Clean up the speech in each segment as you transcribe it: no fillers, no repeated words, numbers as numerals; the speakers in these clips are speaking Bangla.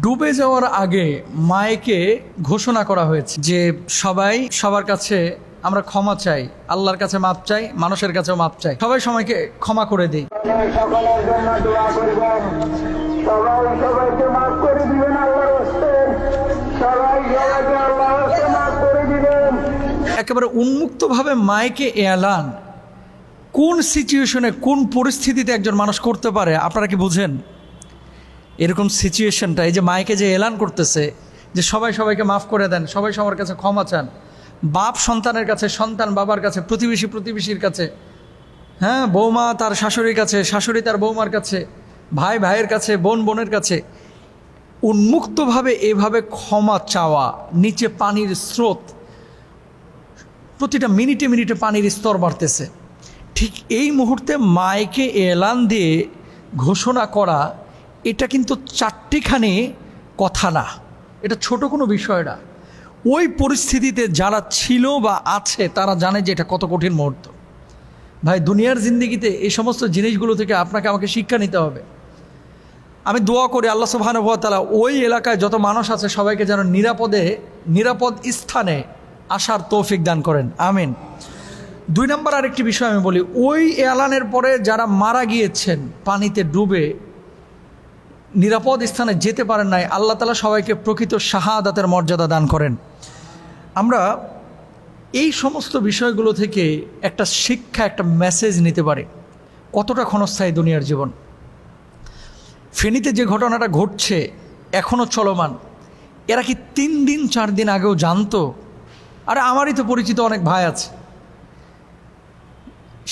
ডুবে যাওয়ার আগে মায়েকে ঘোষণা করা হয়েছে যে সবাই সবার কাছে আমরা ক্ষমা চাই, আল্লাহর কাছে মাপ চাই, মানুষের কাছেও মাপ চাই, সবাই সময়কে ক্ষমা করে দিই। সকলের জন্য দোয়া করবেন, সবাই সবাইকে মাফ করে দিবেন আল্লাহর হস্তে, সবাই সবাইকে আল্লাহর হস্তে মাফ করে দিবেন। একেবারে উন্মুক্তভাবে মায়েকে এলান কোন সিচুয়েশনে, কোন পরিস্থিতিতে একজন মানুষ করতে পারে আপনারা কি বুঝেন? এরকম সিচুয়েশনটা, এই যে মাইকে যে এলান করতেছে যে সবাই সবাইকে মাফ করে দেন, সবাই সবার কাছে ক্ষমা চান, বাপ সন্তানের কাছে, সন্তান বাবার কাছে, প্রতিবেশী প্রতিবেশীর কাছে, হ্যাঁ, বৌমা তার শাশুড়ির কাছে, শাশুড়ি তার বৌমার কাছে, ভাই ভাইয়ের কাছে, বোন বোনের কাছে, উন্মুক্তভাবে এভাবে ক্ষমা চাওয়া। নিচে পানির স্রোত, প্রতিটা মিনিটে মিনিটে পানির স্তর বাড়তেছে। ঠিক এই মুহূর্তে মাইকে এলান দিয়ে ঘোষণা করা, এটা কিন্তু চারটিখানি কথা না, এটা ছোট কোনো বিষয় না। ওই পরিস্থিতিতে যারা ছিল বা আছে তারা জানে যে এটা কত কঠিন মুহূর্ত। ভাই, দুনিয়ার জিন্দেগিতে এই সমস্ত জিনিসগুলো থেকে আপনাকে আমাকে শিক্ষা নিতে হবে। আমি দোয়া করি আল্লাহ সুবহানাহু ওয়া তাআলা ওই এলাকায় যত মানুষ আছে সবাইকে যেন নিরাপদ স্থানে আসার তৌফিক দান করেন, আমিন। 2 নম্বর আরেকটি বিষয় আমি বলি, ওই এলানের পরে যারা মারা গিয়েছেন পানিতে ডুবে, নিরাপদ স্থানে যেতে পারেন নাই, আল্লাহ তাআলা সবাইকে প্রকৃত শাহাদাতের মর্যাদা দান করেন। আমরা এই সমস্ত বিষয়গুলো থেকে একটা শিক্ষা, একটা মেসেজ নিতে পারি কতটা ক্ষণস্থায়ী দুনিয়ার জীবন। ফেনীতে যে ঘটনাটা ঘটছে এখনও চলমান, এরা কি 3 দিন 4 দিন আগেও জানতো? আরে আমারই তো পরিচিত অনেক ভাই আছে,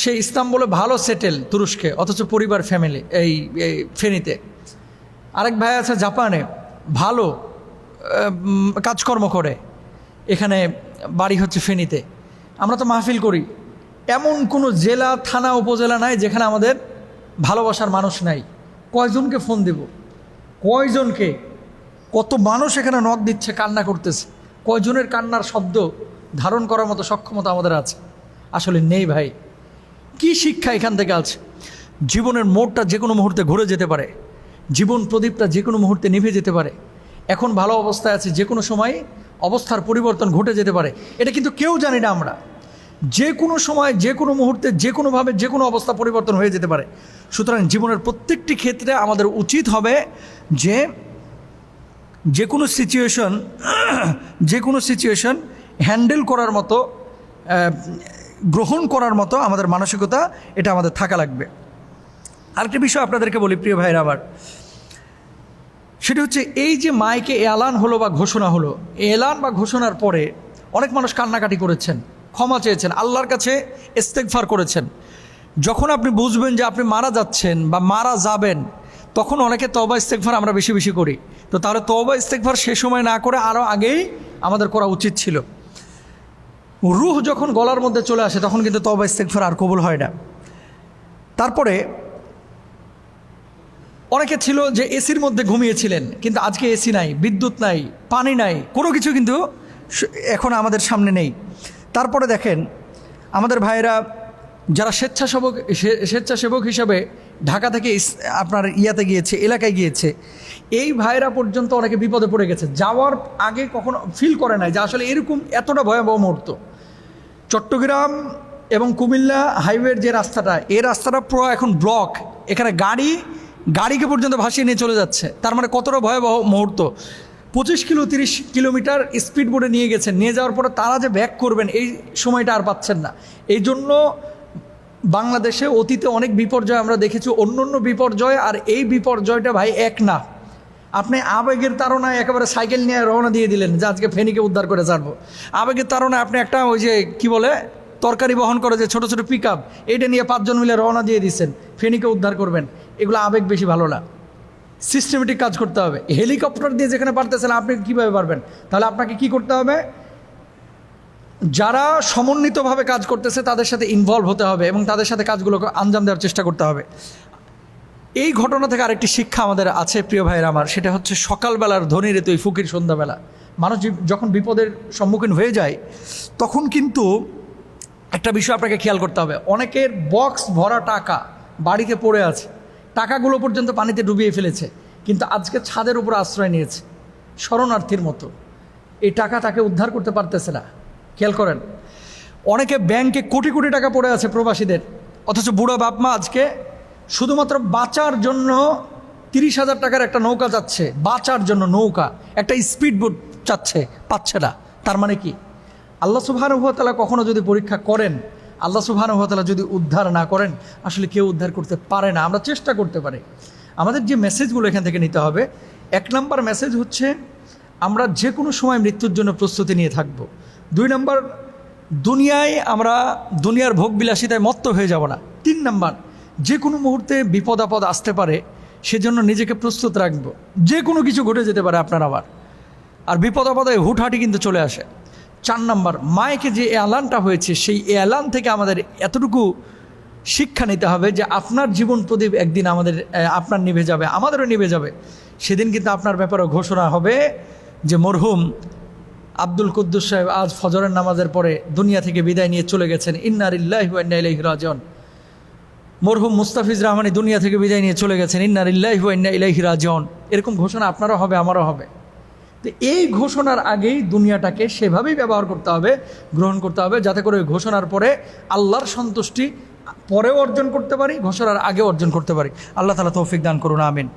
সে ইস্তাম্বুলে ভালো সেটেল, তুরস্কে, অথচ পরিবার ফ্যামিলি এই ফেনীতে। আরেক ভাই আছে জাপানে, ভালো কাজকর্ম করে, এখানে বাড়ি হচ্ছে ফেনীতে। আমরা তো মাহফিল করি, এমন কোনো জেলা, থানা, উপজেলা নাই যেখানে আমাদের ভালোবাসার মানুষ নাই। কয়জনকে ফোন দেব, কয়জনকে, কত মানুষ এখানে নক দিচ্ছে, কান্না করতেছে, কয়জনের কান্নার শব্দ ধারণ করার মতো সক্ষমতা আমাদের আছে? আসলে নেই ভাই। কি শিক্ষা এখান থেকে আছে? জীবনের মোড়টা যে কোনো মুহূর্তে ঘুরে যেতে পারে, জীবন প্রদীপটা যে কোনো মুহূর্তে নিভে যেতে পারে। এখন ভালো অবস্থায় আছে, যে কোনো সময় অবস্থার পরিবর্তন ঘটে যেতে পারে, এটা কিন্তু কেউ জানি না আমরা। যে কোনো সময়, যে কোনো মুহূর্তে, যে কোনোভাবে, যে কোনো অবস্থা পরিবর্তন হয়ে যেতে পারে। সুতরাং জীবনের প্রত্যেকটি ক্ষেত্রে আমাদের উচিত হবে যে কোনো সিচুয়েশন হ্যান্ডেল করার মতো, গ্রহণ করার মতো আমাদের মানসিকতা, এটা আমাদের থাকা লাগবে। আরেকটা বিষয় আপনাদেরকে বলি প্রিয় ভাইরা আমার, সেটা হচ্ছে এই যে মাইকে এলান হলো বা ঘোষণা হলো, এলান বা ঘোষণার পরে অনেক মানুষ কান্নাকাটি করেছেন, ক্ষমা চেয়েছেন, আল্লাহর কাছে ইস্তেগফার করেছেন। যখন আপনি বুঝবেন যে আপনি মারা যাচ্ছেন বা মারা যাবেন, তখন অনেকে তওবা ইস্তেগফার আমরা বেশি বেশি করি। তো তাহলে তওবা ইস্তেগফার সে সময় না করে আরও আগেই আমাদের করা উচিত ছিল। রূহ যখন গলার মধ্যে চলে আসে তখন কিন্তু তওবা ইস্তেগফার আর কবুল হয় না। তারপরে অনেকে ছিল যে এসির মধ্যে ঘুমিয়েছিলেন, কিন্তু আজকে এসি নাই, বিদ্যুৎ নাই, পানি নাই, কোনো কিছু কিন্তু এখন আমাদের সামনে নেই। তারপরে দেখেন আমাদের ভাইয়েরা যারা স্বেচ্ছাসেবক হিসাবে ঢাকা থেকে আপনার গিয়েছে, এলাকায় গিয়েছে, এই ভাইয়েরা পর্যন্ত অনেকে বিপদে পড়ে গেছে, যাওয়ার আগে কখনো ফিল করে নাই যে আসলে এরকম এতটা ভয়াবহ মুহূর্ত। চট্টগ্রাম এবং কুমিল্লা হাইওয়ের যে রাস্তাটা, এই রাস্তাটা পুরো এখন ব্লক, এখানে গাড়িকে পর্যন্ত ভাসিয়ে নিয়ে চলে যাচ্ছে। তার মানে কতটা ভয়াবহ মুহূর্ত। 25-30 কিলোমিটার স্পিড বোর্ডে নিয়ে গেছেন, নিয়ে যাওয়ার পরে তারা যে ব্যাক করবেন এই সময়টা আর পাচ্ছেন না। এই জন্য বাংলাদেশে অতীতে অনেক বিপর্যয় আমরা দেখেছি, অন্য বিপর্যয় আর এই বিপর্যয়টা ভাই এক না। আপনি আবেগের তাড়নায় একেবারে সাইকেল নিয়ে রওনা দিয়ে দিলেন যে আজকে ফেনীকে উদ্ধার করে ছাড়বো। আবেগের তাড়নায় আপনি একটা ওই যে কী বলে তরকারি বহন করে যে ছোট ছোট পিক আপ, এইটা নিয়ে 5 জন মিলে রওনা দিয়ে দিচ্ছেন, ফেনীকে উদ্ধার করবেন। এগুলো আবেগ বেশি ভালো না, সিস্টেমেটিক কাজ করতে হবে। হেলিকপ্টার দিয়ে যেখানে পারতেছেন আপনি কীভাবে পারবেন? তাহলে আপনাকে কি করতে হবে? যারা সমন্বিতভাবে কাজ করতেছে তাদের সাথে ইনভলভ হতে হবে এবং তাদের সাথে কাজগুলোকে আঞ্জাম দেওয়ার চেষ্টা করতে হবে। এই ঘটনা থেকে আরেকটি শিক্ষা আমাদের আছে প্রিয় ভাইয়ের আমার, সেটা হচ্ছে সকালবেলার ধনীরে তুই ফকির সন্ধ্যাবেলা। মানুষ যখন বিপদের সম্মুখীন হয়ে যায় তখন কিন্তু একটা বিষয় আপনাকে খেয়াল করতে হবে, অনেকের বক্স ভরা টাকা বাড়িতে পড়ে আছে, টাকাগুলো পর্যন্ত পানিতে ডুবিয়ে ফেলেছে। কিন্তু আজকে ছাদের উপর আশ্রয় নিয়েছে শরণার্থীর মতো। এই টাকা তাকে উদ্ধার করতে পারতেছে না। খেয়াল করেন, অনেকে ব্যাংকে কোটি কোটি টাকা পড়ে আছে প্রবাসীদের, অথচ বুড়া বাপ মা আজকে শুধুমাত্র বাঁচার জন্য 30,000 টাকার একটা নৌকা যাচ্ছে, বাঁচার জন্য নৌকা, একটা স্পিড বোট চাচ্ছে, পাচ্ছে না। তার মানে কি? আল্লাহ সুবহানাহু ওয়া তাআলা কখনো যদি পরীক্ষা করেন, আল্লাহ সুবহানাহু ওয়া তাআলা যদি উদ্ধার না করেন, আসলে কেউ উদ্ধার করতে পারে না। আমরা চেষ্টা করতে পারি। আমাদের যে মেসেজগুলো এখান থেকে নিতে হবে, 1 নম্বর মেসেজ হচ্ছে আমরা যে কোনো সময় মৃত্যুর জন্য প্রস্তুতি নিয়ে থাকব। 2 নম্বর, দুনিয়ায় আমরা দুনিয়ার ভোগবিলাসিতায় মত্ত হয়ে যাব না। 3 নম্বর, যে কোনো মুহূর্তে বিপদ আপদ আসতে পারে, সেজন্য নিজেকে প্রস্তুত রাখবো। যে কোনো কিছু ঘটে যেতে পারে আপনার আবার, আর বিপদ আপদে হুটহাটি কিন্তু চলে আসে। 4 নম্বর, মায়েকে যে এলানটা হয়েছে, সেই এলান থেকে আমাদের এতটুকু শিক্ষা নিতে হবে যে আপনার জীবন প্রদীপ একদিন আপনার নিভে যাবে, আমাদেরও নিভে যাবে। সেদিন কিন্তু আপনার ব্যাপারে ঘোষণা হবে যে মরহুম আব্দুল কুদ্দুস সাহেব আজ ফজরের নামাজের পরে দুনিয়া থেকে বিদায় নিয়ে চলে গেছেন, ইন্না লিল্লাহি ওয়া ইন্না ইলাইহি রাজিউন। মরহুম মুস্তাফিজ রহমানী দুনিয়া থেকে বিদায় নিয়ে চলে গেছেন, ইন্না লিল্লাহি ওয়া ইন্না ইলাইহি রাজিউন। এরকম ঘোষণা আপনারও হবে, আমারও হবে। তো এই ঘোষণার আগেই দুনিয়াটাকে সেভাবেই ব্যবহার করতে হবে, গ্রহণ করতে হবে, যাতে করে ওই ঘোষণার পরে আল্লাহর সন্তুষ্টি পরেও অর্জন করতে পারি, ঘোষণার আগে অর্জন করতে পারি। আল্লাহ তাআলা তৌফিক দান করুন, আমিন।